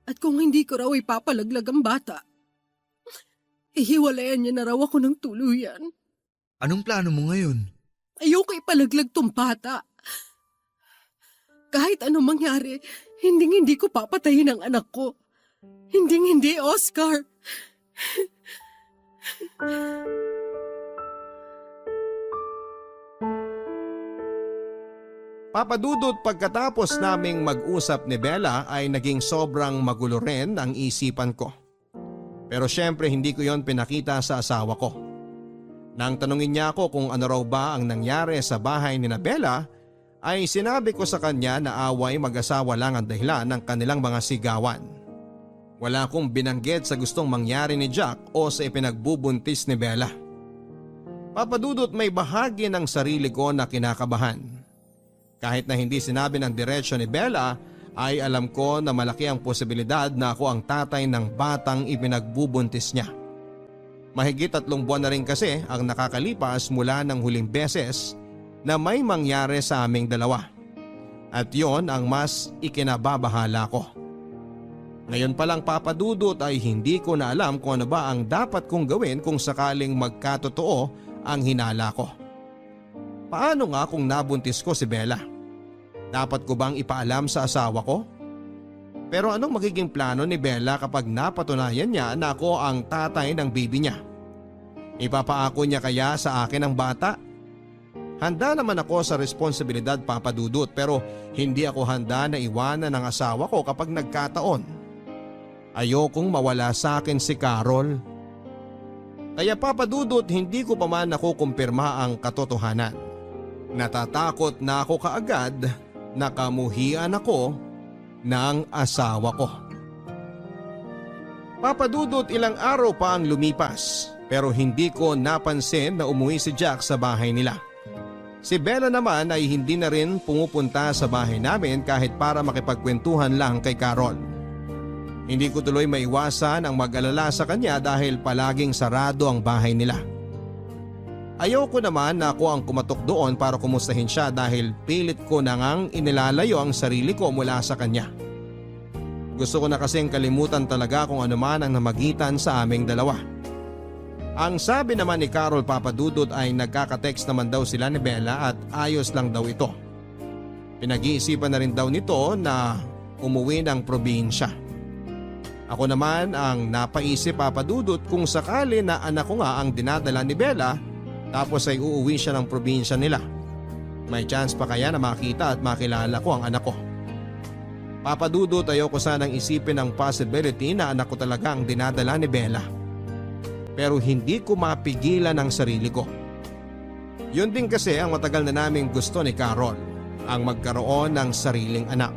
At kung hindi ko raw ipapalaglag ang bata, ihiwalayan niya na raw ako ng tuluyan. Anong plano mo ngayon? Ayoko ipalaglag tong bata. Kahit anong mangyari, hindi ko papatayin ang anak ko. Hindi, Oscar. Papadudot, pagkatapos naming mag-usap ni Bella ay naging sobrang magulo rin ang isipan ko. Pero syempre hindi ko yon pinakita sa asawa ko. Nang tanungin niya ako kung ano raw ba ang nangyari sa bahay ni Bella, ay sinabi ko sa kanya na away mag-asawa lang ang dahilan ng kanilang mga sigawan. Wala akong binanggit sa gustong mangyari ni Jack o sa ipinagbubuntis ni Bella. Papadudot, may bahagi ng sarili ko na kinakabahan. Kahit na hindi sinabi ng diretsyo ni Bella, ay alam ko na malaki ang posibilidad na ako ang tatay ng batang ipinagbubuntis niya. Mahigit 3 buwan na rin kasi ang nakakalipas mula ng huling beses na may mangyari sa aming dalawa. At yon ang mas ikinababahala ko. Ngayon palang Papa Dudut ay hindi ko na alam kung ano ba ang dapat kong gawin kung sakaling magkatotoo ang hinala ko. Paano nga kung nabuntis ko si Bella? Dapat ko bang ipaalam sa asawa ko? Pero anong magiging plano ni Bella kapag napatunayan niya na ako ang tatay ng baby niya? Ipapaako niya kaya sa akin ang bata? Handa naman ako sa responsibilidad Papa Dudut pero hindi ako handa na iwanan ng asawa ko kapag nagkataon. Ayokong mawala sa akin si Carol. Kaya Papa Dudut hindi ko pa man nakukumpirma ang katotohanan. Natatakot na ako kaagad na kamuhian ako ng asawa ko. Papa Dudut, ilang araw pa ang lumipas pero hindi ko napansin na umuwi si Jack sa bahay nila. Si Bella naman ay hindi na rin pumupunta sa bahay namin kahit para makipagkwentuhan lang kay Carol. Hindi ko tuloy maiwasan ang mag-alala sa kanya dahil palaging sarado ang bahay nila. Ayoko naman na ako ang kumatok doon para kumustahin siya dahil pilit ko na ngang inilalayo ang sarili ko mula sa kanya. Gusto ko na kasing kalimutan talaga kung ano man ang namagitan sa aming dalawa. Ang sabi naman ni Carol Papa Dudut ay nagkaka-text naman daw sila ni Bella at ayos lang daw ito. Pinag-iisipan na rin daw nito na umuwi ng probinsya. Ako naman ang napaisip Papa Dudut kung sakali na anak ko nga ang dinadala ni Bella tapos ay uuwi siya ng probinsya nila. May chance pa kaya na makita at makilala ko ang anak ko. Papa Dudut, ayoko sanang isipin ang possibility na anak ko talaga ang dinadala ni Bella. Pero hindi ko mapigilan ang sarili ko. Yun din kasi ang matagal na naming gusto ni Carol, ang magkaroon ng sariling anak.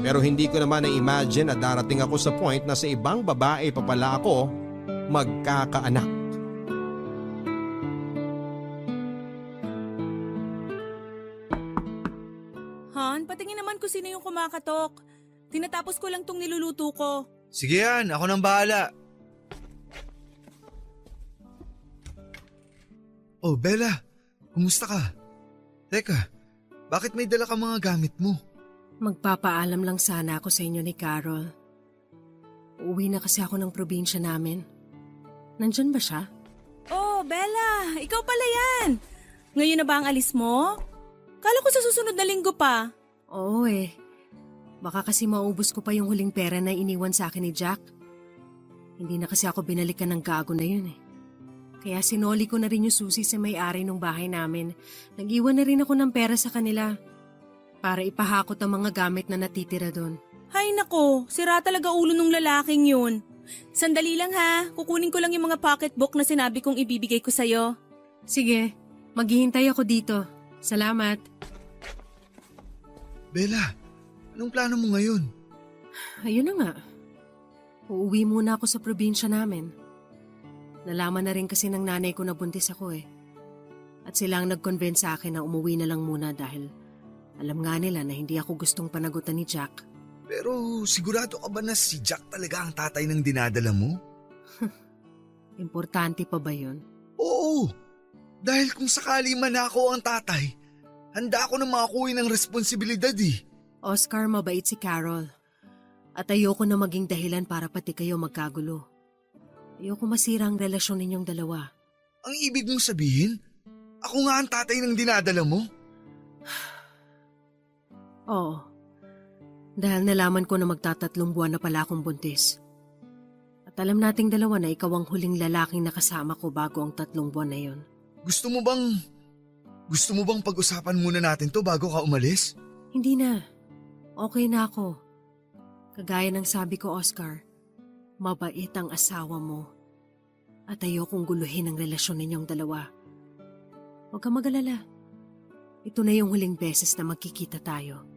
Pero hindi ko naman na-imagine na darating ako sa point na sa ibang babae pa pala ako magkakaanak. Han, patingin naman kung sino yung kumakatok. Tinatapos ko lang tong niluluto ko. Sige yan, ako nang bahala. Oh, Bella, kumusta ka? Teka, bakit may dala ka mga gamit mo? Magpapaalam lang sana ako sa inyo ni Carol. Uuwi na kasi ako ng probinsya namin. Nandyan ba siya? Oh, Bella, ikaw pala yan. Ngayon na ba ang alis mo? Kala ko sa susunod na linggo pa. Oo eh. Baka kasi maubos ko pa yung huling pera na iniwan sa akin ni Jack. Hindi na kasi ako binalikan ng gago na yun eh. Kaya sinoli ko na rin yung susi sa may-ari ng bahay namin. Nag-iwan na rin ako ng pera sa kanila para ipahakot ang mga gamit na natitira doon. Hay nako, sira talaga ulo nung lalaking yun. Sandali lang ha, kukunin ko lang yung mga pocketbook na sinabi kong ibibigay ko sa'yo. Sige, maghihintay ako dito. Salamat. Bella, anong plano mo ngayon? Ayun na nga. Uuwi muna ako sa probinsya namin. Nalaman na rin kasi ng nanay ko na buntis ako eh. At sila ang nag-convince sa akin na umuwi na lang muna dahil alam nga nila na hindi ako gustong panagutan ni Jack. Pero sigurado ka ba na si Jack talaga ang tatay ng dinadala mo? Importante pa ba yun? Oo, dahil kung sakali man ako ang tatay, handa ako na makakuha ng responsibilidad eh. Oscar, mabait si Carol. At ayoko na maging dahilan para pati kayo magkagulo. Ayoko masira ang relasyon ninyong dalawa. Ang ibig mong sabihin, ako nga ang tatay ng dinadala mo? Oo. Dahil nalaman ko na magtatatlong buwan na pala akong buntis. At alam nating dalawa na ikaw ang huling lalaking nakasama ko bago ang 3 buwan na yon. Gusto mo bang pag-usapan muna natin to bago ka umalis? Hindi na. Okay na ako. Kagaya ng sabi ko, Oscar, mabait ang asawa mo. At ayokong guluhin ang relasyon ninyong dalawa. Huwag ka mag-alala. Ito na yung huling beses na magkikita tayo.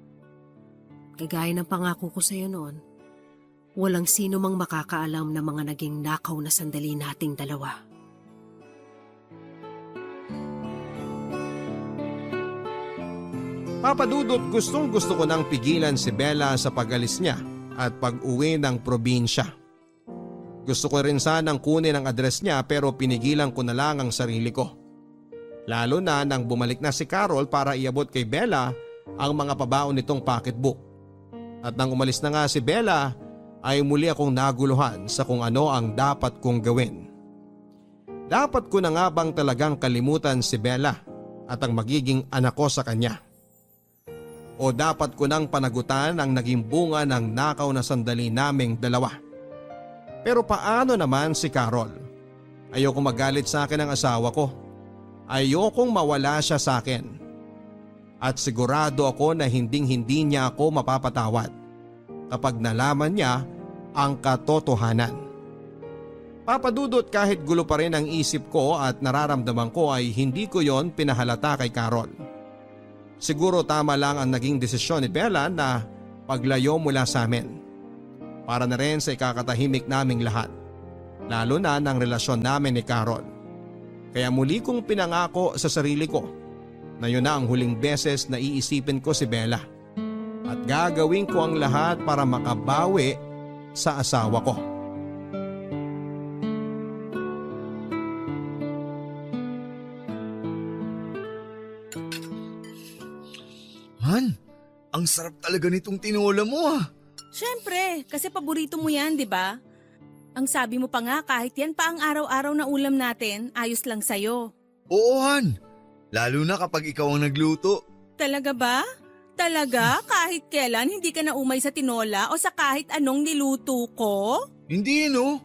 Kagaya ng pangako ko sa'yo noon, walang sino mang makakaalam na mga naging nakaw na sandali nating dalawa. Papa Dudut, gustong gusto ko nang pigilan si Bella sa pag-alis niya at pag-uwi ng probinsya. gusto ko rin sanang kunin ang address niya pero pinigilan ko na lang ang sarili ko. Lalo na nang bumalik na si Carol para iabot kay Bella ang mga pabaon nitong pocketbook. At nang umalis na nga si Bella ay muli akong naguluhan sa kung ano ang dapat kong gawin. Dapat ko na nga bang talagang kalimutan si Bella at ang magiging anak ko sa kanya? O dapat ko nang panagutan ang naging bunga ng nakaw na sandali naming dalawa? Pero paano naman si Carol? Ayokong magalit sa akin ang asawa ko. Ayokong mawala siya sa akin. At sigurado ako na hinding-hindi niya ako mapapatawad kapag nalaman niya ang katotohanan. Papadudot kahit gulo pa rin ang isip ko at nararamdaman ko ay hindi ko yon pinahalata kay Carol. Siguro tama lang ang naging desisyon ni Bella na paglayo mula sa amin. Para na rin sa ikakatahimik naming lahat, lalo na ng relasyon namin ni Carol. Kaya muli kong pinangako sa sarili ko na yun na ang huling beses na iisipin ko si Bella at gagawin ko ang lahat para makabawi sa asawa ko. Han, ang sarap talaga nitong tinola mo ah. Siyempre, kasi paborito mo yan, di ba? Ang sabi mo pa nga kahit yan pa ang araw-araw na ulam natin, ayos lang sa'yo. Oo Han, lalo na kapag ikaw ang nagluto. Talaga ba? Talaga? Kahit kailan hindi ka na umay sa tinola o sa kahit anong niluto ko? Hindi no,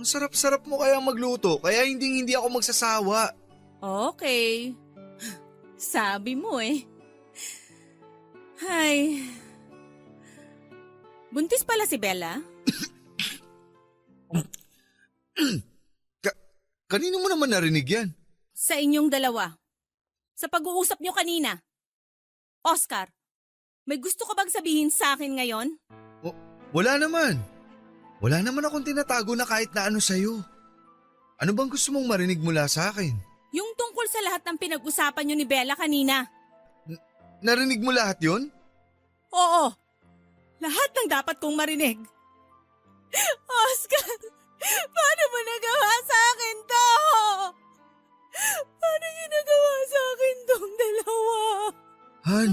ang sarap-sarap mo kaya magluto kaya hindi ako magsasawa. Okay. Sabi mo eh. Hay. Buntis pala si Bella? Kanino mo naman narinig yan? Sa inyong dalawa. Sa pag-uusap nyo kanina. Oscar, may gusto ka bang sabihin sa akin ngayon? Wala naman. Wala naman akong tinatago na kahit na ano sa'yo. Ano bang gusto mong marinig mula sa akin? Yung tungkol sa lahat ng pinag-usapan nyo ni Bella kanina. Narinig mo lahat yon? Oo. Lahat ng dapat kong marinig. Oscar, paano mo nagawa sa akin to? Paano ginagawa sa akin tong dalawa? Han,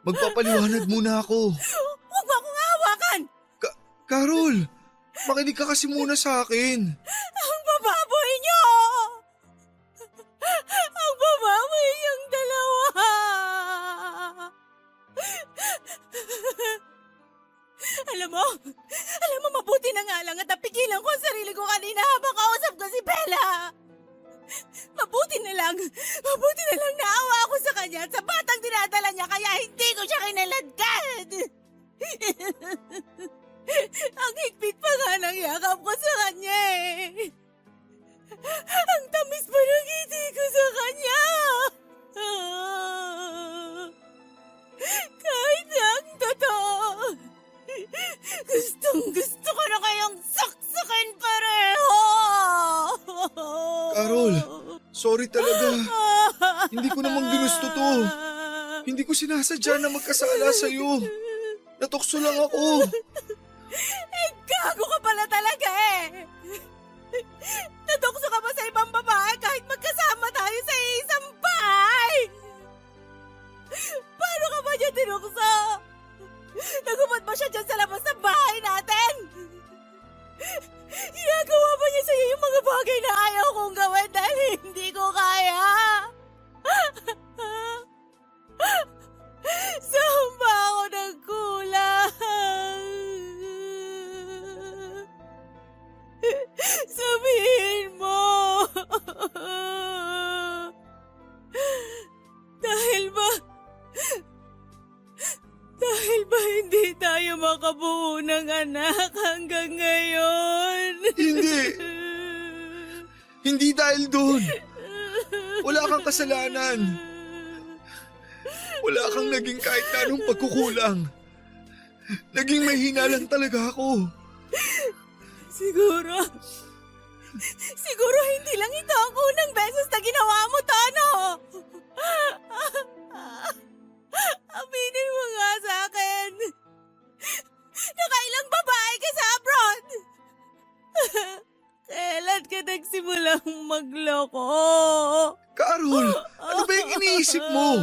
magpapaliwanag muna ako. Huwag mo akong hawakan! Carol, makinig ka kasi muna sa akin. Ang bababoy niyo! Ang bababoy niyong dalawa! Alam mo, mabuti na nga lang at napigilan ko ang sarili ko kanina habang kausap ko si Bella. Mabuti na lang naawa ako sa kanya at sa batang dinadala niya kaya hindi ko siya kinaladkad. Ang higpit pa nga ng yakap ko sa kanya eh. Ang tamis pa ng ngiti ko sa kanya. Kahit na ang totoo. Gustong-gusto ko na kayong saksakin pareho! Carol, sorry talaga. Hindi ko naman ginusto to. Hindi ko sinasadya na magkasala sa'yo. Natukso lang ako. Gago ka pala talaga eh! Natukso ka ba sa ibang babae kahit magkasama tayo sa isang bahay? Paano ka ba niya tinukso? Nagubad ba siya dyan sa labas ng bahay natin? Ginagawa ba niya sa'yo yung mga bagay na ayaw kong gawin dahil hindi ko kaya? Saan ba ako nagkulang? Sabihin mo! Dahil ba hindi tayo makabuo ng anak hanggang ngayon? Hindi. Hindi dahil doon. Wala kang kasalanan. Wala kang naging kahit na anong pagkukulang. Naging mahina lang talaga ako. Siguro hindi lang ito ang unang beses na ginawa mo to, ano? Aminin mo nga sa akin. Nakailang babae ka sa abroad. ko lang magloko. Carol, ano ba yung iniisip mo?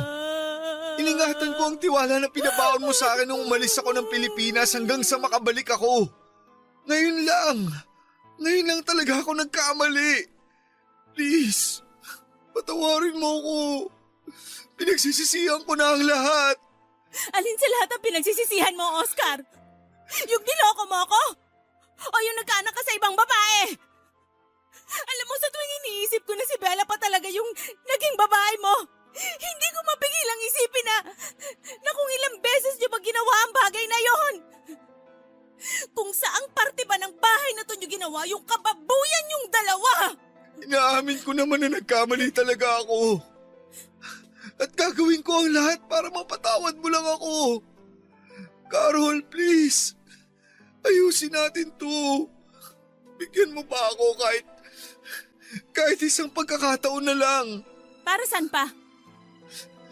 Iningatan ko ang tiwala na pinabaon mo sa akin nung umalis ako ng Pilipinas hanggang sa makabalik ako. Ngayon lang talaga ako nagkamali. Please, patawarin mo ako. Pinagsisisihan ko na ang lahat. Alin sa lahat ang pinagsisisihan mo, Oscar? Yung niloko mo ako? O yung nagkaanak ka sa ibang babae? Alam mo, sa tuwing iniisip ko na si Bella pa talaga yung naging babae mo, hindi ko mapigilang isipin na kung ilang beses niyo ba ginawa ang bagay na yon. Kung saang parte ba ng bahay na to niyo ginawa yung kababuyan yung dalawa. Inaamin ko naman na nagkamali talaga ako. At gagawin ko ang lahat para mapatawad mo lang ako. Carol, please. Ayusin natin to. Bigyan mo pa ako kahit isang pagkakataon na lang. Para saan pa?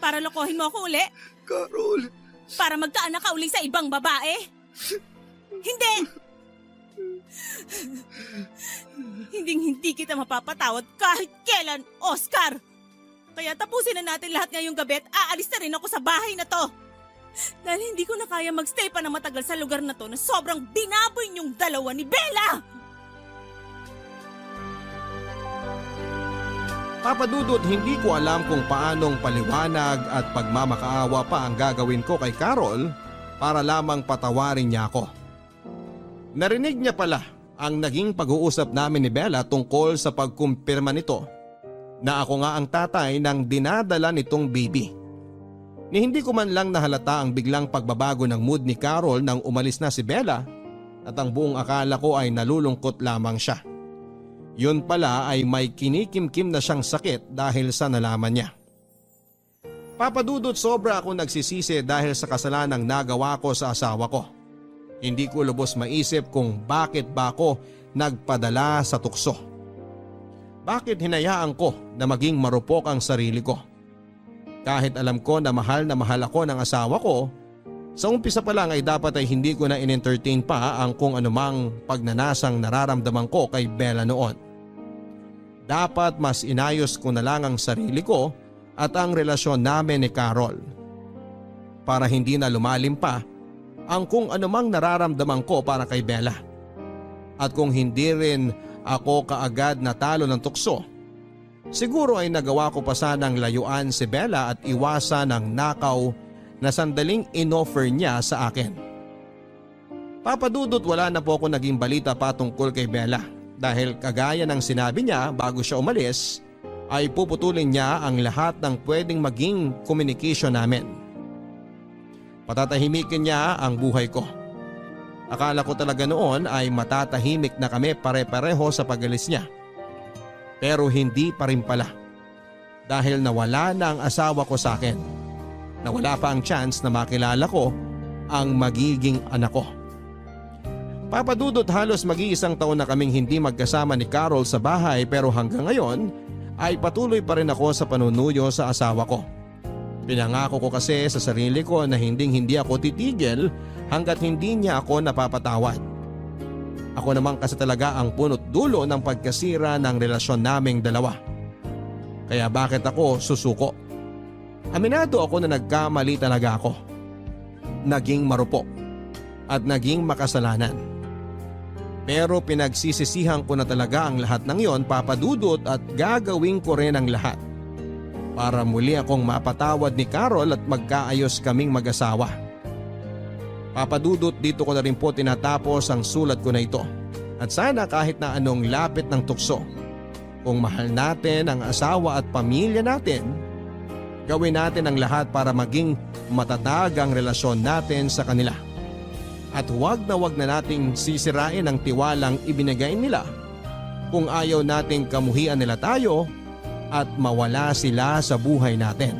Para lokohin mo ako uli? Carol. Para magkaanak ka uli sa ibang babae? Hindi! Hindi kita mapapatawad kahit kailan, Oscar! Kaya tapusin na natin lahat ngayong gabi at aalis na rin ako sa bahay na to. Dahil hindi ko na kaya magstay pa na matagal sa lugar na to na sobrang binaboy niyong dalawa ni Bella! Papa Dudut, hindi ko alam kung paanong paliwanag at pagmamakaawa pa ang gagawin ko kay Carol para lamang patawarin niya ako. Narinig niya pala ang naging pag-uusap namin ni Bella tungkol sa pagkumpirma nito na ako nga ang tatay ng dinadala nitong baby. Ni hindi ko man lang nahalata ang biglang pagbabago ng mood ni Carol nang umalis na si Bella at ang buong akala ko ay nalulungkot lamang siya. Yun pala ay may kinikimkim na siyang sakit dahil sa nalaman niya. Papa Dudut, sobra ako nagsisisi dahil sa kasalanang nagawa ko sa asawa ko. Hindi ko lubos maisip kung bakit ba ako nagpadala sa tukso. Bakit hinayaan ko na maging marupok ang sarili ko? Kahit alam ko na mahal ako ng asawa ko, sa umpisa pa lang ay dapat ay hindi ko na in-entertain pa ang kung anumang pagnanasang nararamdaman ko kay Bella noon. Dapat mas inayos ko na lang ang sarili ko at ang relasyon namin ni Carol. Para hindi na lumalim pa ang kung anumang nararamdaman ko para kay Bella. At kung hindi rin ako kaagad natalo ng tukso, siguro ay nagawa ko pa sanang layuan si Bella at iwasan ang nakaw na sandaling inoffer niya sa akin. Papa Dudut, wala na po ako naging balita pa tungkol kay Bella dahil kagaya ng sinabi niya bago siya umalis ay puputulin niya ang lahat ng pwedeng maging communication namin. Patatahimikin niya ang buhay ko. Akala ko talaga noon ay matatahimik na kami pare-pareho sa pag-alis niya. Pero hindi pa rin pala. Dahil nawala na ang asawa ko sa akin. Nawala pa ang chance na makilala ko ang magiging anak ko. Papa Dudut, halos mag-iisang taon na kaming hindi magkasama ni Carol sa bahay pero hanggang ngayon ay patuloy pa rin ako sa panunuyo sa asawa ko. Pinangako ko kasi sa sarili ko na hindi ako titigil hanggat hindi niya ako napapatawad. Ako naman kasi talaga ang punot dulo ng pagkasira ng relasyon naming dalawa. Kaya bakit ako susuko? Aminado ako na nagkamali talaga ako. Naging marupok at naging makasalanan. Pero pinagsisisihan ko na talaga ang lahat ng yon, Papa Dudut, at gagawin ko rin ang lahat para muli akong mapatawad ni Carol at magkaayos kaming mag-asawa. Papa Dudut, dito ko na rin po tinatapos ang sulat ko na ito. At sana kahit na anong lapit ng tukso, kung mahal natin ang asawa at pamilya natin, gawin natin ang lahat para maging matatag ang relasyon natin sa kanila. At huwag na nating sisirain ang tiwalang ibinigay nila kung ayaw nating kamuhian nila tayo at mawala sila sa buhay natin.